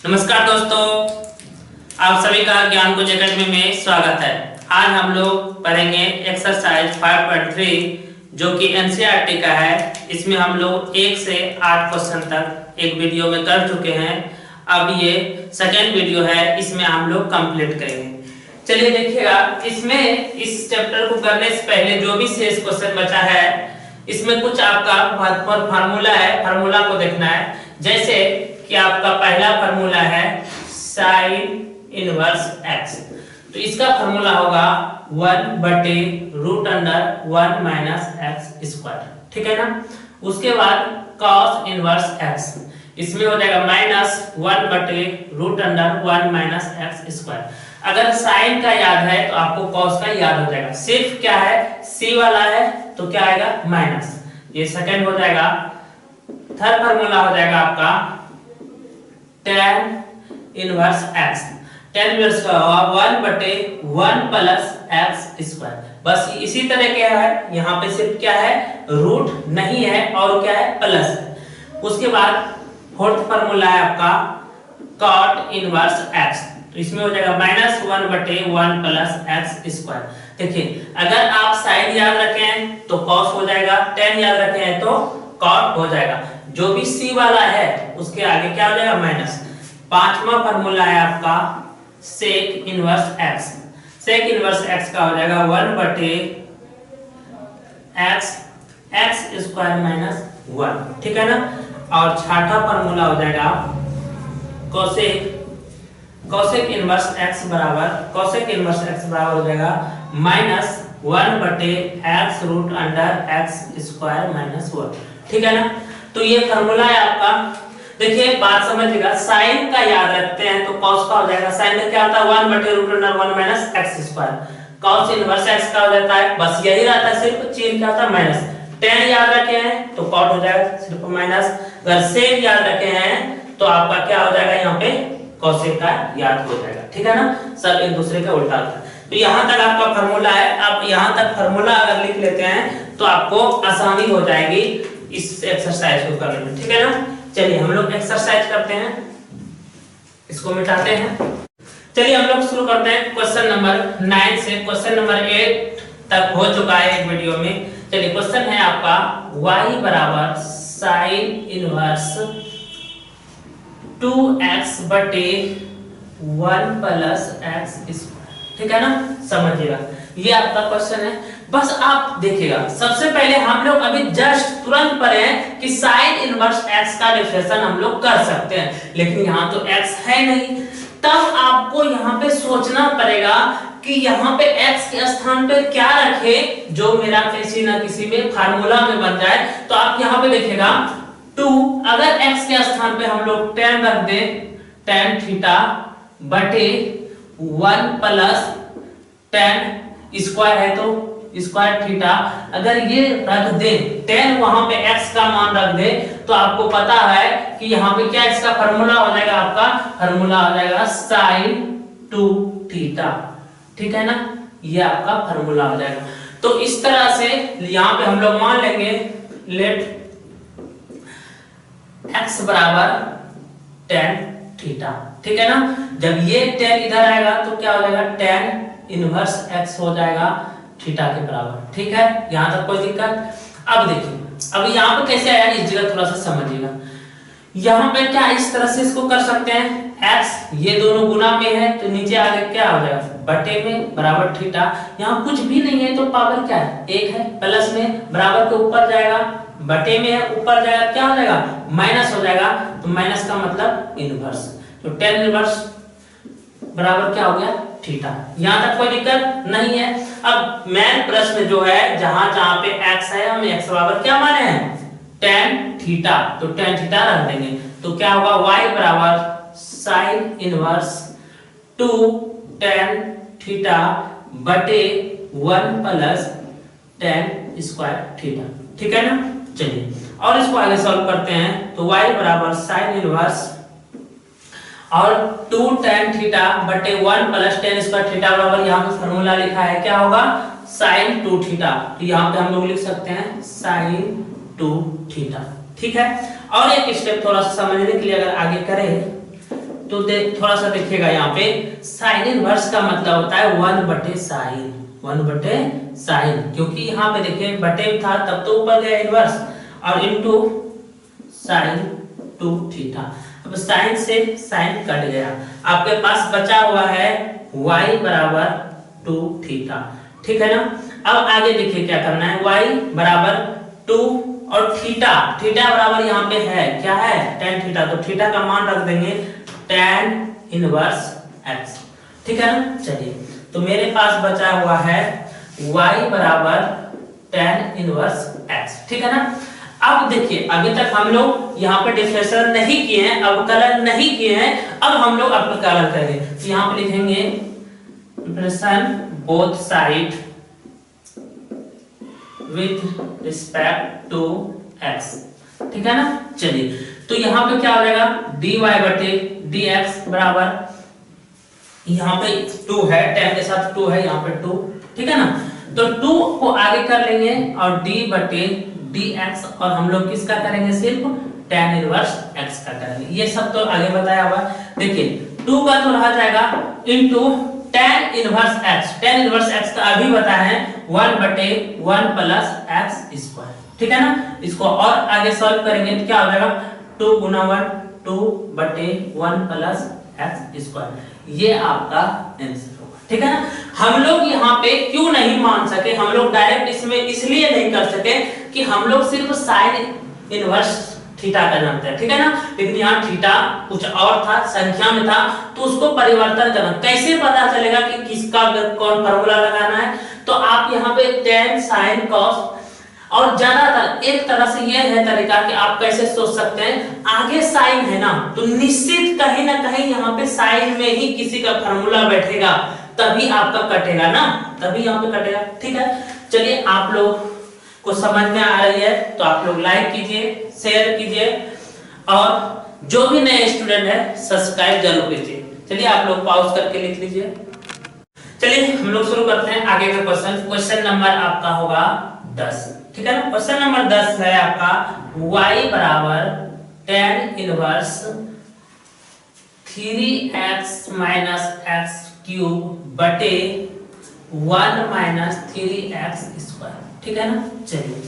नमस्कार दोस्तों, आप सभी का ज्ञान कुंज एकेडमी में स्वागत है। आज हम लोग पढ़ेंगे एक्सरसाइज 5.3 जो कि एनसीईआरटी का है। इसमें हम लोग 1 से 8 क्वेश्चन तक एक वीडियो में कर चुके हैं। अब ये सेकेंड वीडियो है, इसमें हम लोग कंप्लीट करेंगे। चलिए देखिएगा, इसमें इस चैप्टर को करने से पहले जो भी शेष क्वेश्चन बचा है इसमें कुछ आपका महत्वपूर्ण फार्मूला है, फार्मूला को देखना है। जैसे कि आपका पहला फार्मूला है साइन इनवर्स एक्स, तो इसका फार्मूला होगा 1/√1 माइनस एक्स स्क्वायर, ठीक है ना। उसके बाद कॉस इनवर्स एक्स, इसमें हो जाएगा -1/√1 माइनस एक्स स्क्वायर। अगर साइन का याद है तो आपको कॉस का याद हो जाएगा। सिर्फ क्या है, सी वाला है तो क्या आएगा माइनस, ये सेकंड हो जाएगा। थर्ड फार्मूला हो जाएगा आपका tan inverse x, tan inverse का 1/1 प्लस एक्स स्क्वायर। बस इसी तरह क्या है, यहाँ पे सिर्फ क्या है, रूट नहीं है और क्या है, प्लस है। उसके बाद फोर्थ फार्मूला है आपका cot इनवर्स x, तो इसमें हो जाएगा -1/1 प्लस एक्स स्क्वायर। देखिए, अगर आप साइन याद रखें तो cos हो जाएगा, tan याद रखें तो cot हो जाएगा। जो भी सी वाला है उसके आगे क्या हो जाएगा, माइनस। पांचवा फार्मूला है आपका sec inverse x, sec inverse x का हो जाएगा 1/x स्क्वायर माइनस 1, ठीक है ना। और छठा फार्मूला हो जाएगा कोसेक इनवर्स एक्स बराबर हो जाएगा -1/x√x स्क्वायर माइनस 1, ठीक है ना। तो ये फार्मूला है आपका। देखिए बात समझिएगा, साइन का याद रखते हैं तो cos का हो जाएगा, साइन का क्या होता है 1/√1 minus x square. cos inverse x का हो जाता है, बस यही रहता है, सिर्फ चेंज क्या होता है माइनस। tan याद रखे हैं तो cot हो जाएगा सिर्फ माइनस। अगर sec याद रखे हैं तो आपका क्या हो जाएगा, यहाँ पे cosec का याद हो जाएगा, ठीक है ना। सब एक दूसरे का उल्टा होता है। तो यहाँ तक आपका फार्मूला है। अब यहाँ तक फार्मूला अगर लिख लेते हैं तो आपको आसानी हो जाएगी इस एक्सरसाइज को करने में, ठीक है ना। चलिए हम लोग एक्सरसाइज करते हैं, इसको मिटाते हैं। चलिए हम लोग शुरू करते हैं क्वेश्चन नंबर 9 से। क्वेश्चन नंबर 8 तक हो चुका है एक वीडियो में। चलिए क्वेश्चन है आपका y बराबर sine inverse 2x/1 plus x square, ठीक है ना। समझिएगा, ये आपका क्वेश्चन है। बस आप देखिएगा, सबसे पहले हम लोग अभी जस्ट तुरंत पढ़े हैं कि साइन इनवर्स x का डिफरेंशियल हम लोग कर सकते हैं, लेकिन यहाँ तो x है नहीं। तब आपको यहाँ पे सोचना पड़ेगा कि यहाँ पे x के स्थान पे क्या रखे जो मेरा किसी ना किसी में फार्मूला में बन जाए। तो आप यहाँ पे देखिएगा 2, अगर x के स्थान पे हम लोग tan रख दे, tan θ/1 प्लस tan स्क्वायर है तो स्क्वायर थीटा, अगर ये रख दे, tan वहां पे x का मान रख दे, तो आपको पता है कि यहाँ पे क्या इसका फार्मूला हो जाएगा, आपका फार्मूला हो जाएगा sin 2θ, ठीक है ना। ये आपका फार्मूला हो जाएगा। तो इस तरह से यहाँ पे हम लोग मान लेंगे लेट x बराबर tan थीटा, ठीक है ना। जब ये tan इधर आएगा तो क्या हो जाएगा, tan इनवर्स x हो जाएगा थीटा के बराबर, ठीक है। यहां तक कोई दिक्कत। अब देखिए, अब यहाँ पे कैसे आया, इस जगह थोड़ा सा समझिएगा। यहाँ पे क्या इस तरह से इसको कर सकते हैं, x ये दोनों गुना में है तो नीचे आगे क्या हो जाएगा, बटे में बराबर थीटा। यहाँ कुछ भी नहीं है तो पावर क्या है, 1 है, प्लस में बराबर के ऊपर जाएगा, बटे में है ऊपर जाएगा, क्या हो जाएगा माइनस हो जाएगा। तो माइनस का मतलब इनवर्स, तो tan इनवर्स बराबर क्या हो गया, थीटा। यहां तक कोई दिक्कत नहीं है। अब मेन प्रश्न जो है, जहां जहां पे x है हम x बराबर क्या माने हैं, tan थीटा, तो tan थीटा रख देंगे। तो क्या होगा, y बराबर sin इनवर्स 2 tan थीटा बटे 1 प्लस tan स्क्वायर थीटा, ठीक है ना। चलिए और इसको आगे सॉल्व करते हैं। तो y बराबर sin इनवर्स और 2 tan थीटा बटे 1 प्लस tan स्क्वायर थीटा बराबर, यहाँ पे फार्मूला लिखा है क्या होगा, sin 2 थीटा। तो यहाँ पे हम लोग लिख सकते हैं sin 2 थीटा, ठीक है। और एक स्टेप थोड़ा सा समझने के लिए अगर आगे करें तो तो थोड़ा सा देखिएगा यहाँ पे साइन इनवर्स का मतलब होता है 1/साइन, 1/साइन, क्योंकि यहाँ पे देखिए बटे था तब तो ऊपर गया इनवर्स और इनटू साइन 2 थीटा। अब साइन से साइन कट गया, आपके पास बचा हुआ है y बराबर 2 थीटा। ठीक है ना। अब आगे देखिए क्या करना है, y बराबर 2 और थीटा, थीटा बराबर यहाँ पे है क्या है tan थीटा, तो थीटा का मान रख देंगे tan इनवर्स x। ठीक है ना। चलिए तो मेरे पास बचा हुआ है y बराबर tan इनवर्स x। ठीक है ना। अब देखिए अभी तक हम लोग यहाँ पे डिफरेंशियल नहीं किए हैं, अब कलर नहीं किए हैं, अब हम लोग अब कलर करेंगे। तो यहाँ पे लिखेंगे differential both side with respect to x। ठीक है ना। चलिए तो यहाँ पे क्या हो जाएगा dy बटे dx बराबर यहाँ पे 2 है, tan के साथ 2 है, यहाँ पे 2। ठीक है ना। तो 2 को आगे कर लेंगे और d बटे dx और हम लोग किसका करेंगे, सिर्फ tan इनवर्स x का करेंगे। ये सब तो आगे बताया हुआ। देखिए 2 का तो रह जाएगा into tan inverse x, tan inverse x का अभी बताया है 1/1 प्लस x स्क्वायर। ठीक है ना। इसको और आगे सॉल्व करेंगे तो क्या हो जाएगा 2 गुना 1 2/1 प्लस x स्क्वायर। ये आपका आंसर होगा। ठीक है ना। हम लोग यहाँ पे क्यों नहीं मान सके, हम लोग डायरेक्ट इसमें इसलिए नहीं कर सके कि हम लोग सिर्फ साइन इनवर्स थीटा का जानते हैं। ठीक है ना। लेकिन यहाँ थीटा कुछ और था, संख्या में था, तो उसको परिवर्तन करना कैसे पता चलेगा कि किसका कौन फार्मूला लगाना है। तो आप यहाँ पे tan sin cos, और ज्यादातर एक तरह से ये है तरीका कि आप कैसे सोच सकते हैं, आगे साइन है ना तो निश्चित कहीं ना कहीं यहाँ पे साइन में ही किसी का फार्मूला बैठेगा, तभी आपका कटेगा ना, तभी यहाँ पे कटेगा। ठीक है। चलिए आप लोग को समझ में आ रही है तो आप लोग लाइक कीजिए, शेयर कीजिए और जो भी नए स्टूडेंट है सब्सक्राइब जरूर कीजिए। चलिए आप लोग पॉज करके लिख लीजिए। चलिए हम लोग शुरू करते हैं आगे का क्वेश्चन। क्वेश्चन नंबर आपका होगा 10। ठीक है ना। क्वेश्चन नंबर 10 है आपका y बराबर tan inverse 3x minus x cube बटे 1 माइनस 3x स्क्वायर। ठीक है ना। चलिए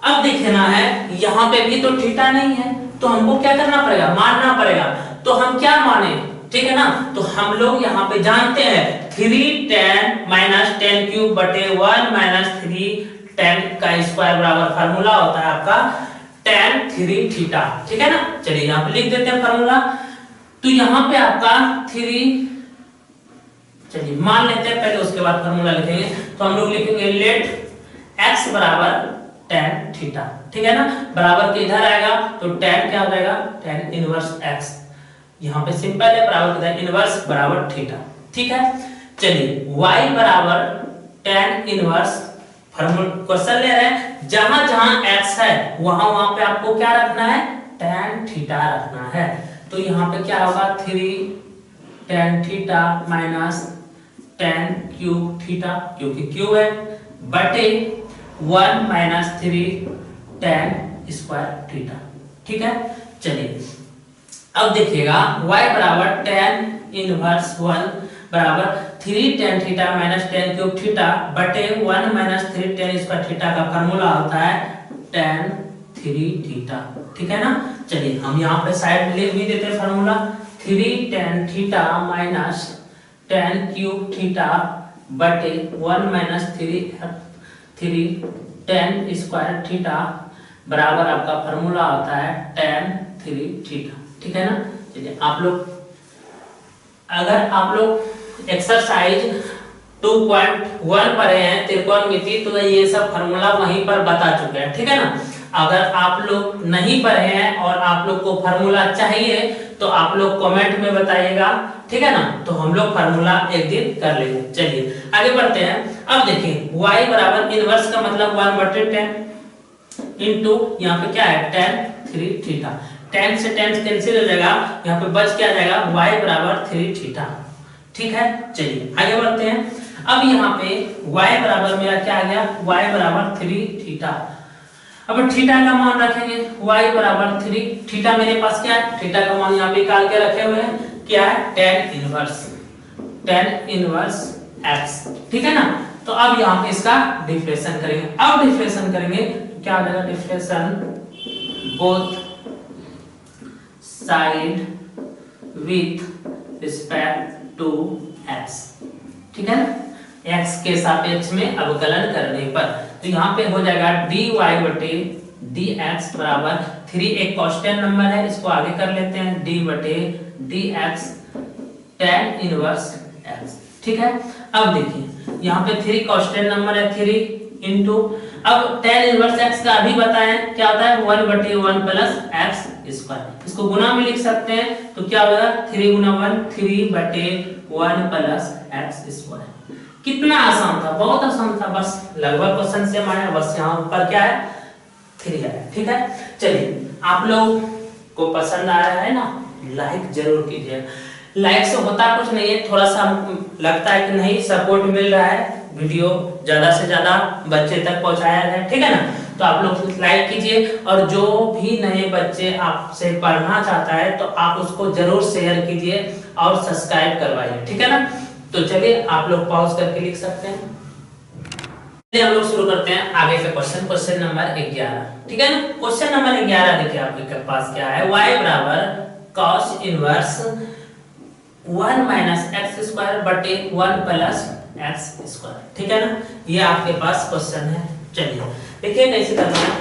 अब देखना है यहाँ पे भी तो थीटा नहीं है, तो हमको क्या करना पड़ेगा, मानना पड़ेगा। तो हम क्या माने, ठीक है ना। तो हम लोग यहाँ पे जानते हैं 3 tan माइनस tan क्यूब बटे 1 माइनस 3 tan का स्क्वायर बराबर फार्मूला होता है आपका tan 3 थीटा। ठीक है ना। चलिए यहाँ पे लिख देते हैं फार्मूला। तो यहाँ पे आपका 3, चलिए मान लेते हैं पहले, उसके बाद फार्मूला लिखेंगे। तो हम लोग लिखेंगे लेट x बराबर tan थीटा। ठीक है ना। बराबर के इधर आएगा तो tan क्या हो जाएगा, tan इनवर्स x। यहाँ पे सिंपल है, बराबर किधर इनवर्स बराबर थीटा। ठीक है। चलिए y बराबर tan इनवर्स, फार्मूला क्वेश्चन ले रहे हैं जहां जहां x है वहां पे आपको क्या रखना है, tan थीटा रखना है। तो यहाँ पे क्या होगा 3 tan theta minus tan cube theta, क्योंकि क्यूब है, बटे 1 माइनस 3 tan स्क्वायर थीटा। ठीक है। चलिए अब देखिएगा y बराबर tan इनवर्स 1 बराबर 3 tan theta minus tan cube theta बटे 1 माइनस 3 tan स्क्वायर थीटा का फार्मूला होता है tan 3 थीटा। ठीक है ना। चलिए हम यहाँ पे साइड में लिख भी देते हैं formula 3 tan theta minus tan cube theta बटे 1 माइनस 3 tan स्क्वायर थीटा बराबर आपका फार्मूला होता है tan 3 थीटा। ठीक है ना। चलिए आप लोग, अगर आप लोग एक्सरसाइज 2.1 पढ़े हैं त्रिकोणमिति, तो ये सब फार्मूला वहीं पर बता चुके हैं। ठीक है ना। अगर आप लोग नहीं पढ़े हैं और आप लोग को फार्मूला चाहिए तो आप लोग कमेंट में बताइएगा। ठीक है ना। तो हम लोग फार्मूला एक दिन कर लेंगे। चलिए आगे बढ़ते हैं। अब देखिए y बराबर इनवर्स का मतलब 1/10 इनटू यहाँ पे क्या है tan 3 थीटा। tan से tan कैंसिल हो जाएगा, यहाँ पे बच क्या जाएगा y बराबर 3 थीटा। ठीक है। चलिए आगे बढ़ते हैं। अब यहाँ पे y बराबर मेरा क्या आ गया, y बराबर 3 थीटा। अब थीटा का मान रखेंगे y बराबर 3, थीटा मेरे पास क्या है, थीटा का मान यहाँ पे निकाल के रखे हुए हैं क्या है, टेन इनवर्स एक्स, ठीक है ना। तो अब यहाँ पे इसका डिफरेंशिएशन करेंगे। अब डिफरेंशिएशन करेंगे तो क्या आ जाएगा, differentiation both side with respect to x, ठीक है ना, x के सापेक्ष में अवकलन करने पर। तो यहाँ पे हो जाएगा dy बटे dx बराबर 3, एक कांस्टेंट नंबर है, इसको आगे कर लेते हैं, d बटे dx tan इनवर्स x, ठीक है। अब देखिए यहाँ पे 3 कांस्टेंट नंबर है, 3 इंटू, अब tan इनवर्स x का अभी बताएं क्या होता है, 1 बटे 1 प्लस x स्क्वायर, इसको गुना में लिख सकते हैं तो क्या होगा, 3 गुना 1 3 बटे 1 प्लस x स्क्वायर। कितना आसान था, बहुत आसान था, बस लगभग क्वेश्चन सेम आया, बस यहाँ ऊपर क्या है 3 है, ठीक है। चलिए आप लोग को पसंद आ रहा है ना, लाइक जरूर कीजिए, लाइक से होता कुछ नहीं है, थोड़ा सा लगता है कि नहीं सपोर्ट मिल रहा है, वीडियो ज्यादा से ज्यादा बच्चे तक पहुंचाया जाए, ठीक है ना। तो आप लोग लाइक कीजिए, और जो भी नए बच्चे आपसे पढ़ना चाहता है तो आप उसको जरूर शेयर कीजिए और सब्सक्राइब करवाइए, ठीक है ना। तो चलिए आप लोग पॉज करके लिख सकते हैं। चलिए हम लोग शुरू करते हैं आगे का क्वेश्चन, क्वेश्चन नंबर 11, ठीक है ना। क्वेश्चन नंबर 11 देखिए आपके पास क्या है, y बराबर cos inverse 1 minus x square बटे 1 प्लस एक्स स्क्वायर, ठीक है ना। ये आपके पास क्वेश्चन है। चलिए देखिए कैसे करना है,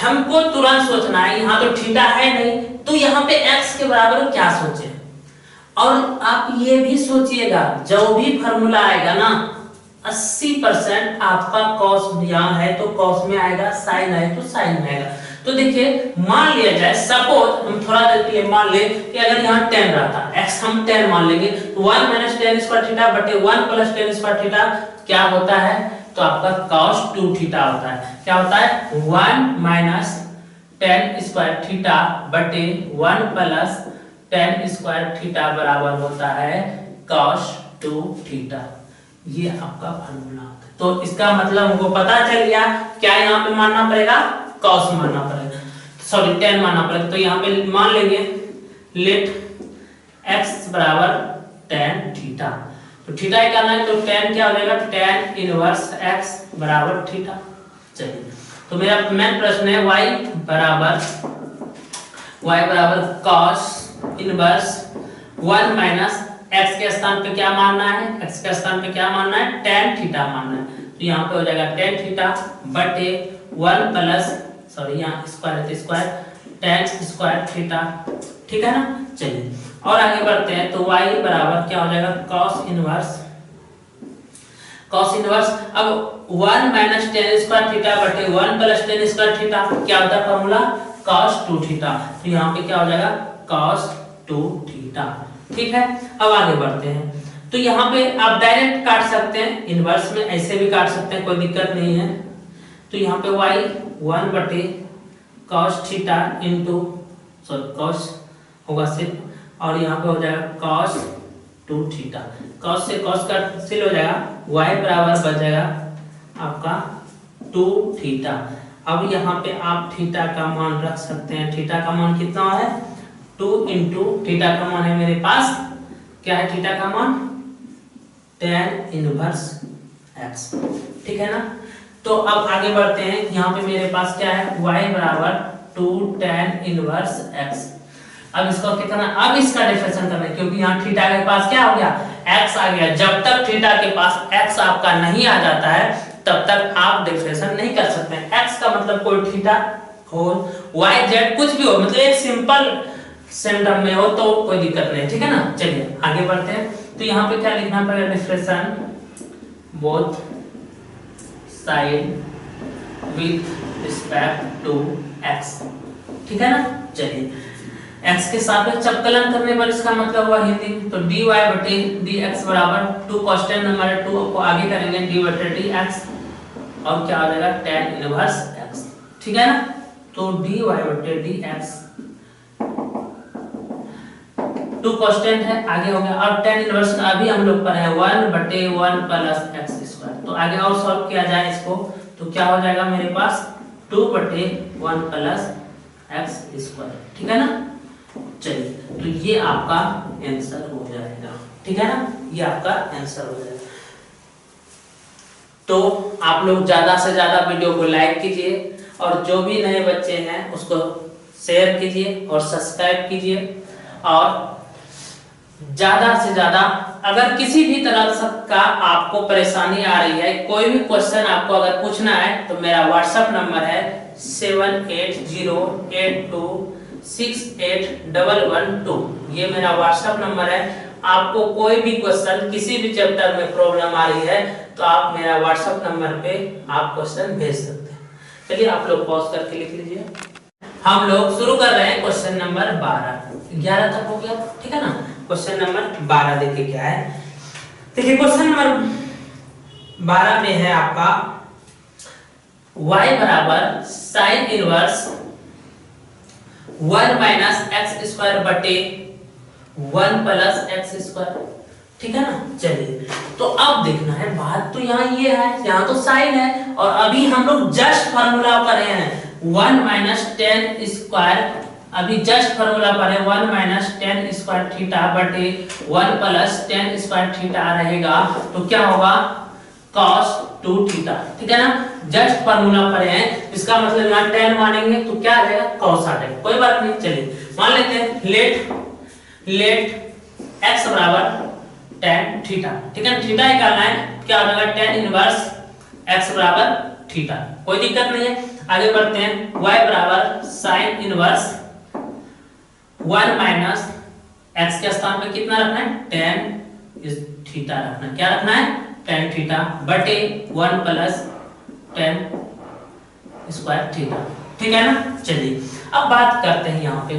हमको तुरंत सोचना है, यहाँ तो थीटा है नहीं, तो यहाँ पे x के बराबर क्या सोचे, और आप ये भी सोचिएगा जो भी फार्मूला आएगा ना 80% आपका cos यहाँ है तो cos में आएगा, sin है तो sin में आएगा। तो देखिए मान लिया जाए, सपोज हम थोड़ा देर के लिए मान ले कि अगर यहाँ 10 रहता, x हम 10 मान लेंगे, तो 1 माइनस टेन स्क्वायर थीटा बटे 1 प्लस टेन स्क्वायर थीटा क्या होता है, तो आपका cos 2 थीटा होता है। क्या होता है, 1 माइनस टेन स्क्वायर थीटा बटे 1 प्लस टेन स्क्वायर थीटा बराबर होता है cos 2 थीटा। ये आपका फार्मूला होता है। तो इसका मतलब हमको पता चल गया, क्या यहाँ पे मानना पड़ेगा, cos मानना पड़ेगा, सॉरी tan मानना पड़ेगा। तो यहाँ पे मान लेंगे लेट x बराबर tan थीटा, तो थीटा क्या है, तो tan क्या हो जाएगा, tan इनवर्स x बराबर थीटा। चलिए तो मेरा मेन प्रश्न है y बराबर cos इनवर्स 1 माइनस x के स्थान पे क्या मानना है, x के स्थान पे क्या मानना है, tan थीटा मानना है। तो यहाँ पे हो जाएगा tan थीटा बटे 1 प्लस, सॉरी यहाँ स्क्वायर है तो स्क्वायर tan स्क्वायर थीटा, ठीक है ना। चलिए और आगे बढ़ते हैं, तो y बराबर क्या हो जाएगा, cos इनवर्स, अब 1 माइनस टेन स्क्वायर थीटा बटे 1 प्लस टेन स्क्वायर थीटा क्या होता है फार्मूला, cos 2 थीटा। तो यहाँ पे क्या हो जाएगा, cos 2 थीटा, ठीक है। अब आगे बढ़ते हैं, तो यहाँ पे आप डायरेक्ट काट सकते हैं, इनवर्स में ऐसे भी काट सकते हैं, कोई दिक्कत नहीं है। तो यहाँ पे y 1 बटे cos theta into, sorry cos होगा सिर्फ, और यहाँ पे हो जाएगा cos 2 थीटा, cos से cos कैंसिल हो जाएगा, y बराबर बच जाएगा आपका 2 थीटा। अब यहाँ पे आप थीटा का मान रख सकते हैं, थीटा का मान कितना है, 2 इंटू थीटा का मान है मेरे पास, क्या है थीटा का मान, tan इनवर्स x, ठीक है ना। तो अब आगे बढ़ते हैं, यहाँ पे मेरे पास क्या है, y बराबर 2 tan इनवर्स x। अब इसको कितना, अब इसका डिफरेंशिएशन करना है, क्योंकि यहाँ थीटा के पास क्या हो गया, x आ गया। जब तक थीटा के पास x आपका नहीं आ जाता है तब तक आप डिफरेंशिएशन नहीं कर सकते हैं। x का मतलब कोई थीटा हो, y z कुछ भी हो, मतलब एक सिंपल सेंटम में हो तो कोई दिक्कत नहीं, ठीक है ना। चलिए आगे बढ़ते हैं, तो यहाँ पे क्या लिखना पड़ेगा, differentiation both side with respect to x, ठीक है ना। चलिए x के सापेक्ष अवकलन करने पर इसका मतलब हुआ हिंदी, तो dy बटे dx बराबर 2 कांस्टेंट नंबर है, 2 को आगे करेंगे d बटे dx, और क्या आ जाएगा tan इनवर्स x, ठीक है ना। तो dy बटे dx 2 कांस्टेंट है, आगे हो गया। अब tan इनवर्स अभी हम लोग पर है 1 बटे 1 प्लस x स्क्वायर, तो आगे और सॉल्व किया जाए इसको, तो क्या हो जाएगा मेरे पास 2 बटे 1 प्लस x स्क्वायर, ठीक है ना। चलिए तो ये आपका आंसर हो जाएगा। ठीक है ना, ये आपका आंसर हो जाएगा। तो आप लोग ज्यादा से ज्यादा वीडियो को लाइक कीजिए और जो भी नए बच्चे हैं उसको शेयर कीजिए और सब्सक्राइब कीजिए। और ज्यादा से ज्यादा अगर किसी भी तरह का आपको परेशानी आ रही है, कोई भी क्वेश्चन आपको अगर पूछना है तो मेरा व्हाट्सएप नंबर है 7808268112। ये मेरा व्हाट्सएप नंबर है। आपको कोई भी क्वेश्चन किसी भी चैप्टर में प्रॉब्लम आ रही है तो आप मेरा व्हाट्सएप नंबर पे आप क्वेश्चन भेज सकते हैं। चलिए आप लोग पॉज करके लिख लीजिए। हम लोग शुरू कर रहे हैं क्वेश्चन नंबर 12। 11 तक हो गया, ठीक है ना। क्वेश्चन नंबर 12 देखिए क्या है। देखिए क्वेश्चन नंबर 12 में है आपका y बराबर sine inverse 1 minus x square बटे 1 प्लस एक्स स्क्वायर। ठीक है ना। चलिए तो अब देखना है, बात तो यहाँ ये है, यहाँ तो साइन है और अभी हम लोग जस्ट फार्मूला पर हैं 1 माइनस टेन स्क्वायर। अभी जस्ट फार्मूला पर है 1 माइनस टेन स्क्वायर थीटा बटे 1 प्लस टेन स्क्वायर थीटा रहेगा तो क्या होगा cos 2 थीटा। ठीक है ना। जस्ट फार्मूला पर है, इसका मतलब यहाँ टेन मानेंगे तो क्या आ जाएगा cos आ जाएगा। कोई बात नहीं, चलिए मान लेते हैं लेट x बराबर tan थीटा। ठीक है, थीटा निकालना है, क्या हो जाएगा tan इनवर्स x बराबर थीटा। कोई दिक्कत नहीं है। आगे बढ़ते हैं, y बराबर sin इनवर्स 1 माइनस x के स्थान पे कितना रखना है tan थीटा रखना है। क्या रखना है tan थीटा बटे 1 प्लस tan स्क्वायर थीटा। ठीक है ना। चलिए अब बात करते हैं यहाँ पे,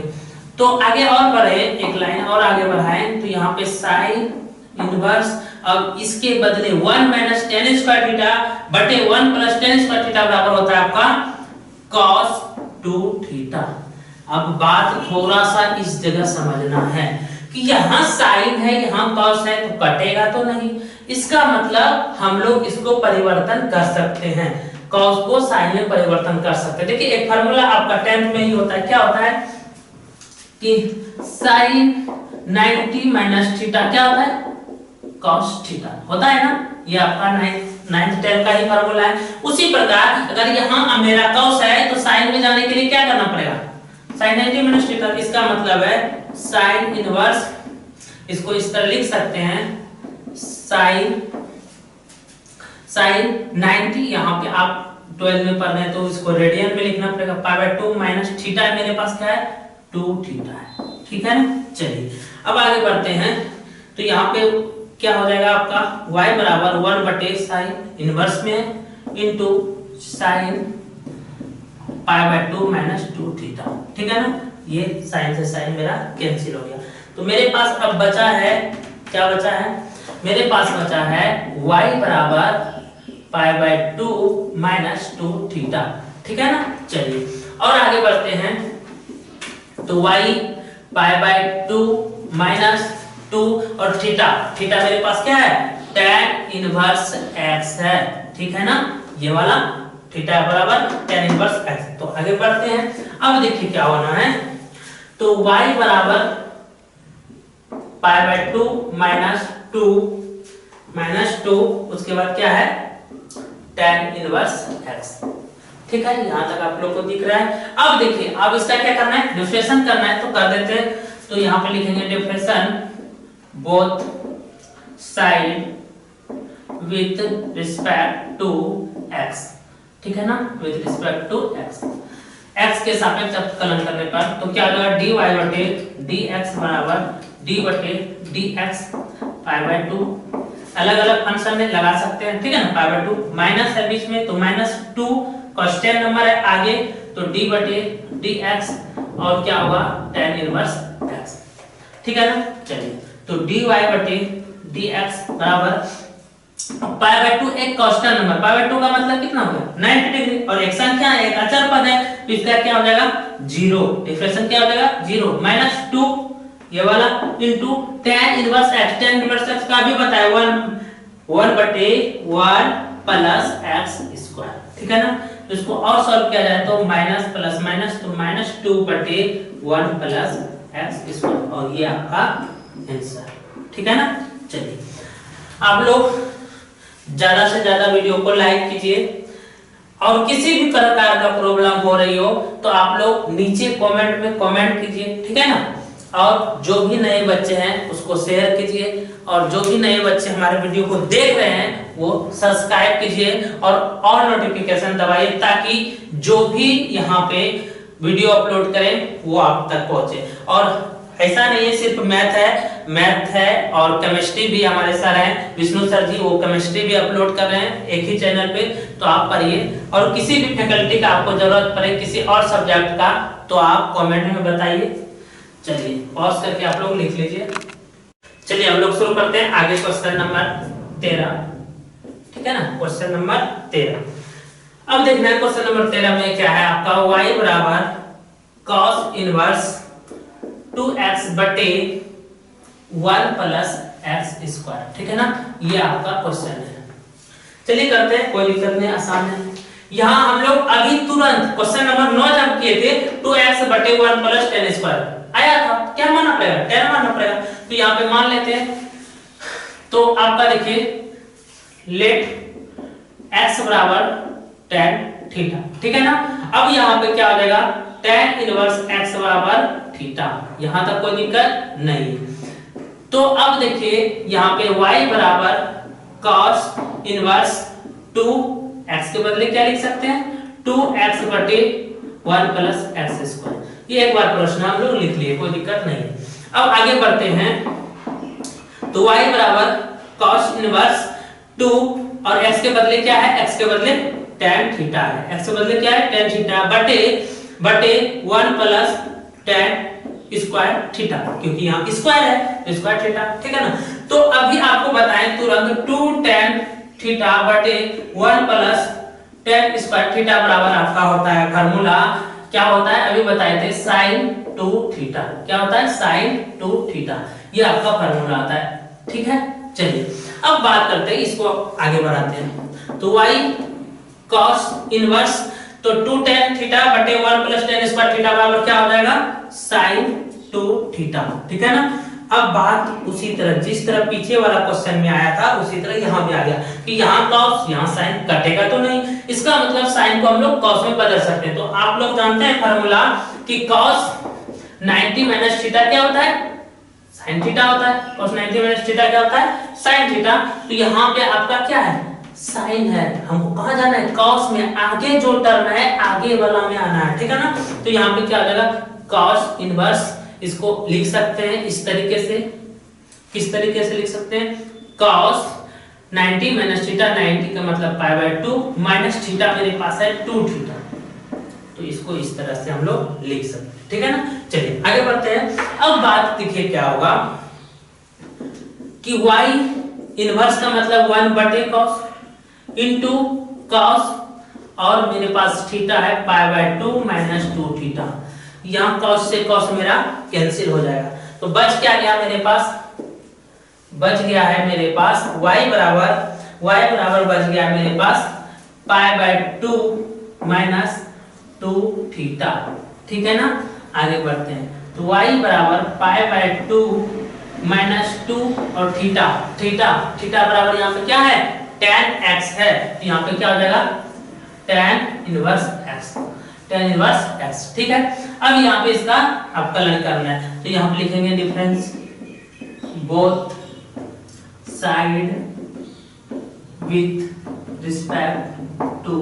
तो आगे और बढ़े, एक लाइन और आगे बढ़ाएं तो यहाँ पे साइन इनवर्स, अब इसके बदले 1 माइनस टेन स्क्वायर थीटा बटे 1 प्लस टेन स्क्वायर थीटा बराबर होता है आपका cos 2 थीटा। अब बात थोड़ा सा इस जगह समझना है कि यहाँ साइन है यहाँ cos है तो कटेगा तो नहीं, इसका मतलब हम लोग इसको परिवर्तन कर सकते हैं, cos को साइन में परिवर्तन कर सकते हैं। देखिए एक फार्मूला आपका 10th में ही होता है, क्या होता है कि साइन 90 माइनस थीटा क्या होता है cos थीटा होता है ना। ये आपका 9th 10th का ही फार्मूला है। उसी प्रकार अगर यहाँ मेरा cos है तो साइन में जाने के लिए क्या करना पड़ेगा साइन 90 माइनस थीटा। इसका मतलब है साइन इनवर्स, इसको इस तरह लिख सकते हैं साइन 90, यहाँ पे आप 12 में पढ़ रहे हैं तो इसको रेडियन में लिखना पड़ेगा π/2 माइनस थीटा मेरे पास क्या है 2 थीटा है। ठीक है ना। चलिए अब आगे बढ़ते हैं, तो यहाँ पे क्या हो जाएगा आपका y बराबर 1 बटे साइन इनवर्स में इंटू साइन π/2 माइनस 2 थीटा। ठीक है ना। ये साइन से साइन मेरा कैंसिल हो गया, तो मेरे पास अब बचा है, क्या बचा है मेरे पास बचा है y बराबर π/2 माइनस 2 थीटा। ठीक है ना। चलिए और आगे बढ़ते हैं, तो y π/2 माइनस 2 और थीटा मेरे पास क्या है tan इनवर्स x है। ठीक है ना, ये वाला थीटा बराबर tan इनवर्स x। तो आगे बढ़ते हैं, अब देखिए क्या होना है, तो y बराबर π/2 माइनस 2 उसके बाद क्या है tan इनवर्स x। ठीक है, यहां तक आप लोग को दिख रहा है। अब देखिए अब इसका क्या करना है डिफरेंशिएशन करना है, तो कर देते हैं। तो यहाँ पे लिखेंगे differentiation both side with respect to x। ठीक है ना, विथ रिस्पेक्ट टू x के सापेक्ष अवकलन करने पर तो क्या होगा dy बटे dx बराबर d बटे dx π/2। अलग अलग फंक्शन में लगा सकते हैं। ठीक है ना, π/2 माइनस है बीच में तो -2 कांस्टेंट नंबर है आगे, तो d बटे dx और क्या होगा tan इनवर्स x। ठीक है ना। चलिए तो dy बटे dx बराबर π/2 एक कांस्टेंट नंबर, π/2 का मतलब कितना हो गया 90 डिग्री और एक संख्या है, एक अचर पद है, तो इसका क्या हो जाएगा 0, डिफरेंशिएशन क्या हो जाएगा 0 -2 ये वाला into tan inverse x। tan inverse x का भी बताया 1 बटे 1 प्लस x स्क्वायर। ठीक है ना, तो इसको और सॉल्व किया जाए तो माइनस प्लस माइनस तो -2 बटे 1 प्लस x स्क्वायर और ये आपका आंसर। ठीक है ना। चलिए आप लोग ज्यादा से ज्यादा वीडियो को लाइक कीजिए, और किसी भी प्रकार का प्रॉब्लम हो रही हो तो आप लोग नीचे कमेंट में कमेंट कीजिए। ठीक है ना। और जो भी नए बच्चे हैं उसको शेयर कीजिए, और जो भी नए बच्चे हमारे वीडियो को देख रहे हैं वो सब्सक्राइब कीजिए और नोटिफिकेशन दबाइए, ताकि जो भी यहाँ पे वीडियो अपलोड करें वो आप तक पहुंचे। और ऐसा नहीं है सिर्फ मैथ है और केमिस्ट्री भी हमारे सर हैं विष्णु सर जी, वो केमिस्ट्री भी अपलोड कर रहे हैं एक ही चैनल पे, तो आप पढ़िए। और किसी भी फैकल्टी का आपको जरूरत पड़े किसी और सब्जेक्ट का तो आप कमेंट में बताइए। चलिए पॉज करके आप लोग लिख लीजिए। चलिए हम लोग शुरू करते हैं आगे क्वेश्चन नंबर 13। ठीक है ना, क्वेश्चन नंबर 13। अब देखना है क्वेश्चन नंबर 13 में क्या है आपका, y बराबर cos इनवर्स 2x बटे 1 प्लस x स्क्वायर। ठीक है ना, ये आपका क्वेश्चन है। चलिए करते हैं, कोई दिक्कत नहीं, आसान है। यहाँ हम लोग अभी तुरंत क्वेश्चन नंबर 9 जब किए थे 2x बटे 1 प्लस 10 स्क्वायर आया था, क्या मानना पड़ेगा, 10 मानना पड़ेगा। तो यहाँ पे मान लेते हैं, तो आपका देखिए लेट x बराबर tan थीटा। ठीक है ना। अब यहाँ पे क्या हो जाएगा, tan इनवर्स x बराबर थीटा, यहां तक कोई दिक्कत नहीं। तो अब देखिए यहाँ पे y बराबर cos इनवर्स 2x के बदले क्या लिख सकते हैं, 2x बटे 1 प्लस x स्क्वायर। ये एक बार प्रश्न हम लोग लिख लिए, कोई दिक्कत नहीं है। अब आगे बढ़ते हैं, तो y बराबर cos इनवर्स 2 और x के बदले क्या है, x के बदले tan थीटा है, x के बदले क्या है tan थीटा बटे 1 प्लस tan स्क्वायर थीटा, क्योंकि यहाँ स्क्वायर है तो स्क्वायर थीटा। ठीक है ना। तो अभी आपको बताएं तुरंत 2 tan थीटा बटे 1 प्लस tan स्क्वायर थीटा बराबर आपका होता है फार्मूला, क्या होता है अभी बताए थे, sin 2 थीटा। क्या होता है, sin 2 थीटा, ये आपका फार्मूला आता है। ठीक है। चलिए अब बात करते हैं, इसको आगे बढ़ाते हैं। तो y cos इनवर्स, तो 2 tan थीटा बटे 1 प्लस tan स्क्वायर थीटा बराबर क्या हो जाएगा, sin 2 थीटा। ठीक है ना। अब बात उसी तरह जिस तरह पीछे वाला क्वेश्चन में आया था उसी तरह यहाँ भी आ गया कि यहाँ cos यहाँ sin कटेगा तो नहीं, इसका मतलब sin को हम लोग cos में बदल सकते हैं। तो आप लोग जानते हैं फार्मूला कि cos 90 माइनस थीटा क्या होता है, sin थीटा होता है। cos 90 माइनस थीटा क्या होता है, sin थीटा। तो यहाँ पे आपका क्या है, साइन है, हमको कहां जाना है, cos में, आगे जो टर्म है आगे वाला में आना है। ठीक है ना। तो यहाँ पे क्या हो जाएगा, cos इनवर्स, इसको लिख सकते हैं इस तरीके से, किस तरीके से लिख सकते हैं, cos 90 माइनस थीटा, 90 का मतलब पाई बाय 2 माइनस थीटा मेरे पास है 2 थीटा, तो इसको इस तरह से हम लोग लिख सकते हैं। ठीक है ना। चलिए आगे बढ़ते हैं। अब बात देखिए क्या होगा कि y इनवर्स का मतलब 1 बटे cos इनटू cos, और मेरे पास थीटा है पाई बाय 2 माइनस 2 थीटा। यहाँ cos से cos मेरा कैंसिल हो जाएगा, तो बच क्या गया मेरे पास, बच गया है मेरे पास y बराबर बच गया मेरे पास पाई बाय 2 माइनस 2 थीटा। ठीक है ना। आगे बढ़ते हैं, तो y बराबर पाई बाय 2 माइनस 2 और थीटा बराबर यहाँ पे क्या है, tan x है, तो यहाँ पे क्या हो जाएगा, tan इनवर्स x। ठीक है। अब यहाँ पे इसका अवकलन करना है, तो यहाँ पे लिखेंगे difference both side with respect to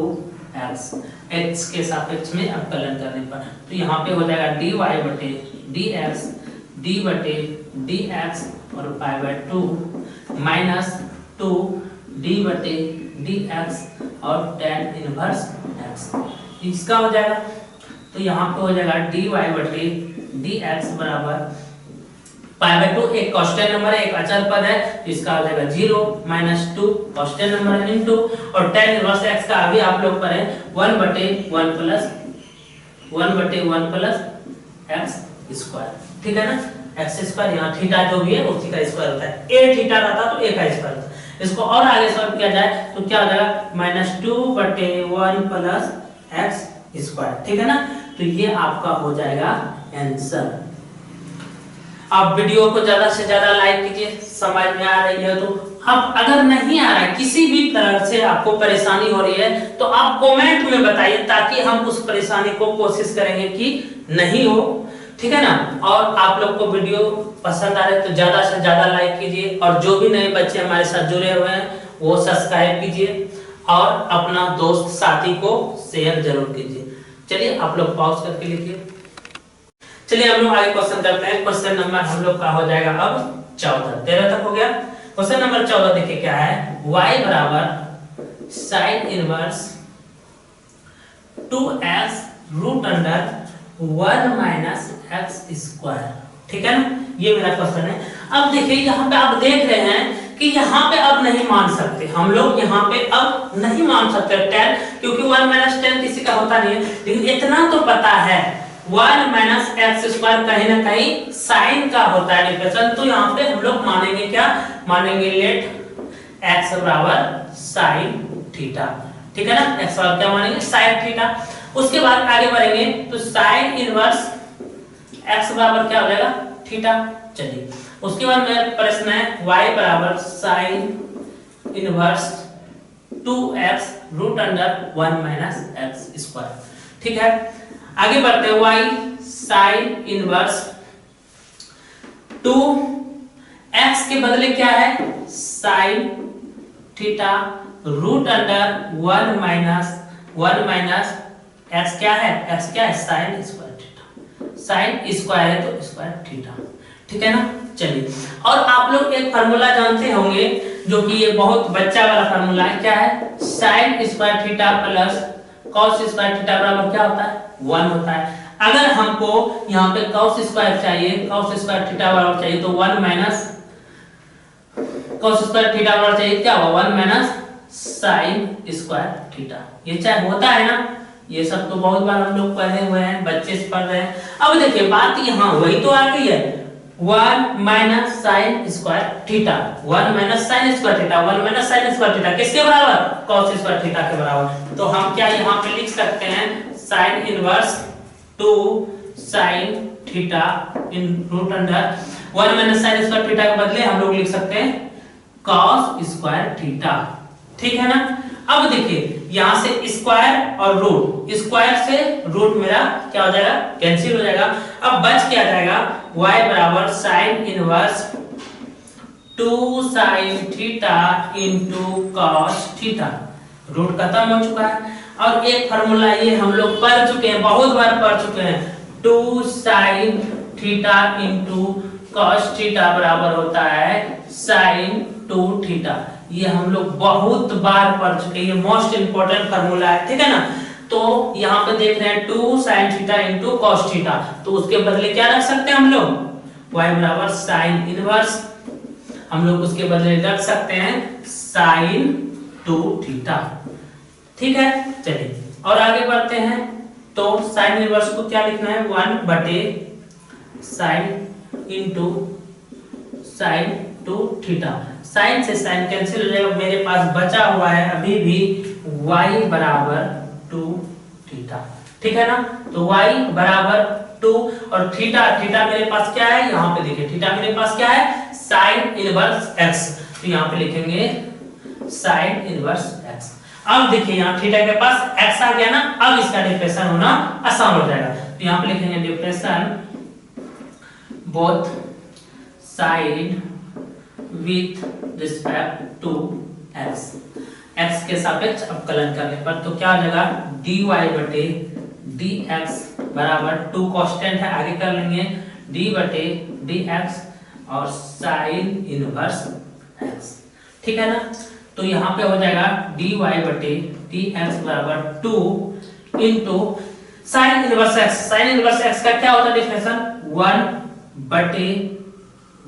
x के सापेक्ष में अवकलन करने पर, तो यहाँ पे हो जाएगा dy बटे dx, d बटे dx और पाई बाय 2 माइनस 2 d बटे dx और tan इनवर्स x, इसका हो जाएगा। तो यहाँ पे हो जाएगा dy बटे dx बराबर पाई बाय 2, एक कांस्टेंट नंबर है, एक अचर पद है, तो इसका हो जाएगा 0 माइनस 2 कांस्टेंट नंबर है इनटू, और tan इनवर्स x का अभी आप लोग पढ़े 1 बटे 1 प्लस x स्क्वायर। ठीक है ना। x स्क्वायर यहाँ थीटा जो भी है उसी का स्क्वायर होता है, a थीटा रहता तो a का स्क्वायर होता है। इसको और आगे सॉल्व किया जाए तो क्या हो जाएगा, माइनस 2 बटे 1 प्लस x स्क्वायर। ठीक है ना। तो ये आपका हो जाएगा आंसर। आप वीडियो को ज्यादा से ज्यादा लाइक कीजिए, समझ में आ रही है तो। अब अगर नहीं आ रहा है, किसी भी तरह से आपको परेशानी हो रही है, तो आप कमेंट में बताइए, ताकि हम उस परेशानी को कोशिश करेंगे कि नहीं हो, ठीक है ना। और आप लोग को वीडियो पसंद आ रहा है तो ज्यादा से ज्यादा लाइक कीजिए, और जो भी नए बच्चे हमारे साथ जुड़े हुए हैं वो सब्सक्राइब कीजिए, और अपना दोस्त साथी को शेयर जरूर कीजिए। चलिए आप लोग पॉज करके लिखिए। चलिए हम लोग आगे क्वेश्चन करते हैं। क्वेश्चन नंबर हम लोग का हो जाएगा अब 14, 13 तक हो गया। क्वेश्चन नंबर 14 देखिए क्या है, y बराबर sine inverse 2x root under 1 minus x square, ठीक है ना, ये मेरा क्वेश्चन है। अब देखिए यहाँ पे आप देख रहे हैं कि यहाँ पे अब नहीं मान सकते हम लोग, यहाँ पे अब नहीं मान सकते tan, क्योंकि 1 माइनस tan किसी का होता नहीं है, लेकिन इतना तो पता है 1 माइनस एक्स स्क्वायर कहीं ना कहीं साइन का होता है डिफरेंस। तो यहाँ पे हम लोग मानेंगे क्या, मानेंगे लेट एक्स बराबर साइन थीटा, ठीक है ना, एक्स बराबर क्या मानेंगे, साइन थीटा। उसके बाद आगे बढ़ेंगे तो साइन इनवर्स एक्स बराबर क्या हो जाएगा, थीटा। चलिए उसके बाद मेरा प्रश्न है y बराबर sine inverse 2x root under 1 minus x square, ठीक है। आगे बढ़ते हैं, y साइन इनवर्स 2x के बदले क्या है, sine theta root under 1 minus x क्या है, x क्या है, sine square theta, sine square है तो स्क्वायर थीटा, ठीक है ना। चलिए और आप लोग एक फार्मूला जानते होंगे जो कि ये बहुत बच्चा वाला फार्मूला है, क्या है, sine square theta plus cos square theta बराबर क्या होता है, 1 होता है। अगर हमको यहाँ पे कॉस स्क्वायर चाहिए, कॉस स्क्वायर थीटा बराबर चाहिए तो 1 माइनस कॉस स्क्वायर थीटा बराबर चाहिए क्या होगा, 1 माइनस साइन स्क्वायर थीटा। ये चाहे होता है ना, ये सब तो बहुत बार हम लोग पढ़े हुए हैं, बच्चे से पढ़ रहे हैं। अब देखिए बात यहाँ वही तो आ गई है, 1 minus sine square theta, 1 minus sine square theta, 1 minus sine square theta किसके बराबर, कॉस स्क्वायर थीटा के बराबर। तो हम क्या यहाँ पे लिख सकते हैं, sine inverse 2 sine theta in root under 1 minus sine square theta के बदले हम लोग लिख सकते हैं कॉस स्क्वायर थीटा, ठीक है ना। अब देखिए यहां से स्क्वायर और रूट, स्क्वायर से रूट मेरा क्या हो जाएगा, कैंसिल हो जाएगा। अब बच क्या जाएगा, y बराबर sine inverse 2 sine theta into cos theta, root खत्म हो चुका है। और एक फार्मूला ये हम लोग पढ़ चुके हैं, बहुत बार पढ़ चुके हैं, 2 sine theta into cos theta बराबर होता है साइन 2 थीटा। ये हम लोग बहुत बार पढ़ चुके हैं, ये मोस्ट इंपोर्टेंट फार्मूला है, ठीक है ना। तो यहाँ पे देख रहे हैं 2 sine theta into cos theta, तो उसके बदले क्या रख सकते हैं हम लोग, y बराबर साइन इनवर्स, हम लोग उसके बदले रख सकते हैं साइन 2 थीटा, ठीक है। चलिए और आगे बढ़ते हैं, तो साइन इनवर्स को क्या लिखना है, 1 बटे sine into sine 2 theta. Sine से साइन कैंसिल हो जाएगा, मेरे पास बचा हुआ है अभी भी y बराबर 2 थीटा, ठीक है ना। तो y बराबर 2 और थीटा, थीटा मेरे पास क्या है, यहाँ पे देखिए थीटा मेरे पास क्या है, साइन इनवर्स x, तो यहाँ पे लिखेंगे साइन इनवर्स x। अब देखिए यहाँ थीटा के पास x आ गया ना, अब इसका डिफरेंशियल होना आसान हो जाएगा। तो यहाँ पे लिखेंगे differential both side with respect to x, x के सापेक्ष अवकलन करने पर तो क्या हो जाएगा, dy बटे dx बराबर 2 कांस्टेंट है, आगे कर लेंगे d बटे dx और साइन इनवर्स x, ठीक है ना। तो यहाँ पे हो जाएगा dy बटे dx बराबर 2 into sine inverse x, sine inverse x का क्या होता है डिफरेंशियल, 1 बटे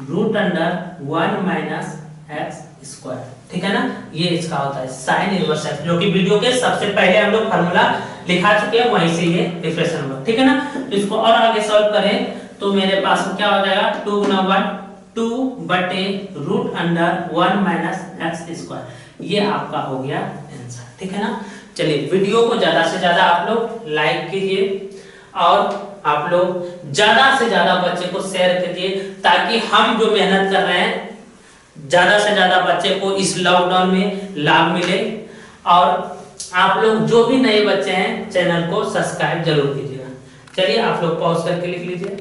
root under 1 minus x square, ठीक है ना। ये इसका होता है साइन इनवर्स एक्स, जो कि वीडियो के सबसे पहले हम लोग फार्मूला लिखा चुके हैं, वहीं से ये डिफरेंशियल हुआ, ठीक है ना। तो इसको और आगे सॉल्व करें तो मेरे पास क्या हो जाएगा, 2 गुना 1 2 बटे root under 1 minus x square, ये आपका हो गया आंसर, ठीक है ना। चलिए वीडियो को ज्यादा से ज्यादा आप लोग लाइक कीजिए और आप लोग ज्यादा से ज्यादा बच्चे को शेयर कीजिए ताकि हम जो मेहनत कर रहे हैं ज्यादा से ज्यादा बच्चे को इस लॉकडाउन में लाभ मिले। और आप लोग जो भी नए बच्चे हैं चैनल को सब्सक्राइब जरूर कीजिएगा। चलिए आप लोग पॉज करके लिख लीजिए।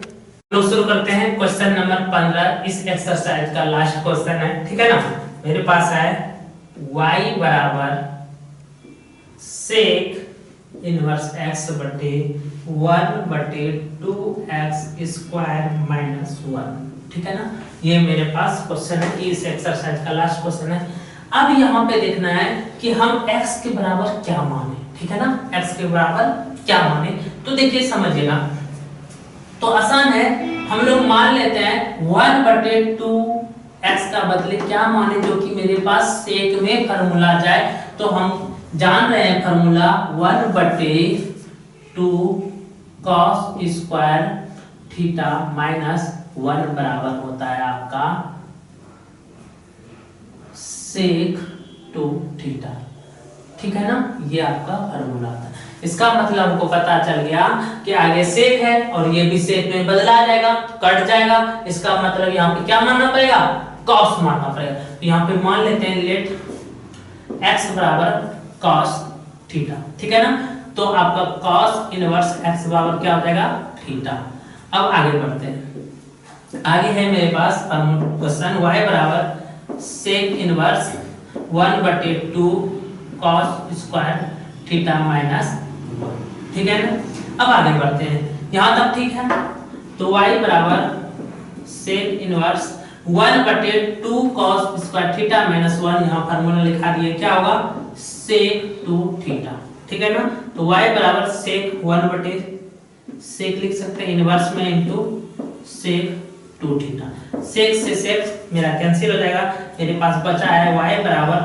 लोग शुरू करते हैं क्वेश्चन नंबर 15। इस एक्सरसाइज का लास्ट क्वेश्चन है, ठीक है ना। मेरे पास है y बराबर सेक इनवर्स x बटे 1/2x स्क्वायर माइनस 1, ठीक है ना। ये मेरे पास क्वेश्चन है, इस एक्सरसाइज का लास्ट क्वेश्चन है। अब यहाँ पे देखना है कि हम x के बराबर क्या माने, ठीक है ना। x के बराबर क्या माने, तो देखिए समझिएगा। तो आसान है, हम लोग मान लेते हैं 1/2x का बदले क्या माने, जो कि मेरे पास सेक में फार्मूला जाए। तो हम जान रहे हैं formula 1/2 cos square theta minus 1 बराबर होता है आपका सेक 2 थीटा, ठीक है ना। ये आपका फार्मूला था। इसका मतलब हमको पता चल गया कि आगे सेक है और ये भी सेक में बदला जाएगा, कट जाएगा। इसका मतलब यहाँ पे क्या मानना पड़ेगा, कॉस मानना पड़ेगा। तो यहाँ पे मान लेते हैं लेट x बराबर कॉस थीटा, ठीक है ना। तो आपका कॉस इनवर्स x बराबर क्या हो जाएगा, थीटा। अब आगे बढ़ते हैं। आगे है मेरे पास क्वेश्चन y बराबर sec inverse 1/2 cos square theta minus 1, ठीक है ना। अब आगे बढ़ते हैं, यहां तक ठीक है। तो y बराबर sec inverse 1/2 cos square theta minus 1, यहां फार्मूला लिखा दिए, क्या होगा सेक 2 थीटा, ठीक है ना। तो y बराबर सेक 1/, सेक लिख सकते हैं इनवर्स में इनटू सेक 2 थीटा। सेक से सेक मेरा कैंसिल हो जाएगा, मेरे पास बचा है y बराबर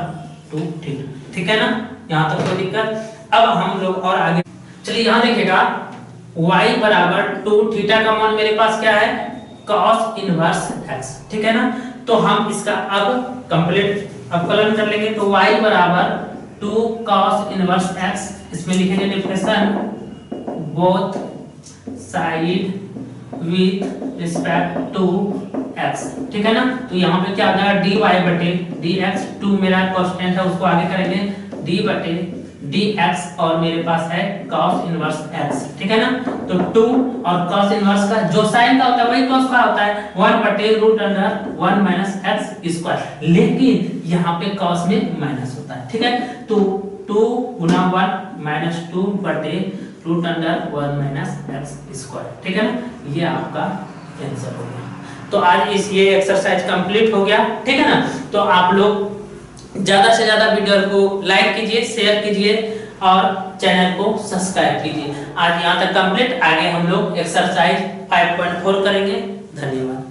2 थीटा, ठीक है ना। यहाँ तक कोई दिक्कत। अब हम लोग और आगे चलिए, यहाँ देखिएगा y बराबर 2 थीटा का मान मेरे पास क्या है, cos इनवर्स x, ठीक है ना। तो हम इसका अब कंप्लीट अवकलन कर लेंगे। तो y बराबर 2 cos इनवर्स x, इसमें लिखेंगे differential both side with respect to x, ठीक है ना। तो यहाँ पे क्या आ जाएगा dy/dx, 2 मेरा कांस्टेंट है उसको आगे करेंगे d/dx, और मेरे पास है cos इनवर्स x, ठीक है ना। तो 2 और cos इनवर्स का जो साइन का होता है वही cos का होता है, 1/√1 माइनस x स्क्वायर, लेकिन यहाँ पे cos में माइनस होता है, ठीक है। तो 2 गुना 1 माइनस 2/√1 माइनस x स्क्वायर, ठीक है ना। ये आपका आंसर हो गया। तो आज ये एक्सरसाइज कंप्लीट हो गया, ठीक है ना। तो आप लोग ज्यादा से ज्यादा वीडियो को लाइक कीजिए, शेयर कीजिए और चैनल को सब्सक्राइब कीजिए। आज यहाँ तक कंप्लीट, आगे हम लोग एक्सरसाइज 5.4 करेंगे। धन्यवाद।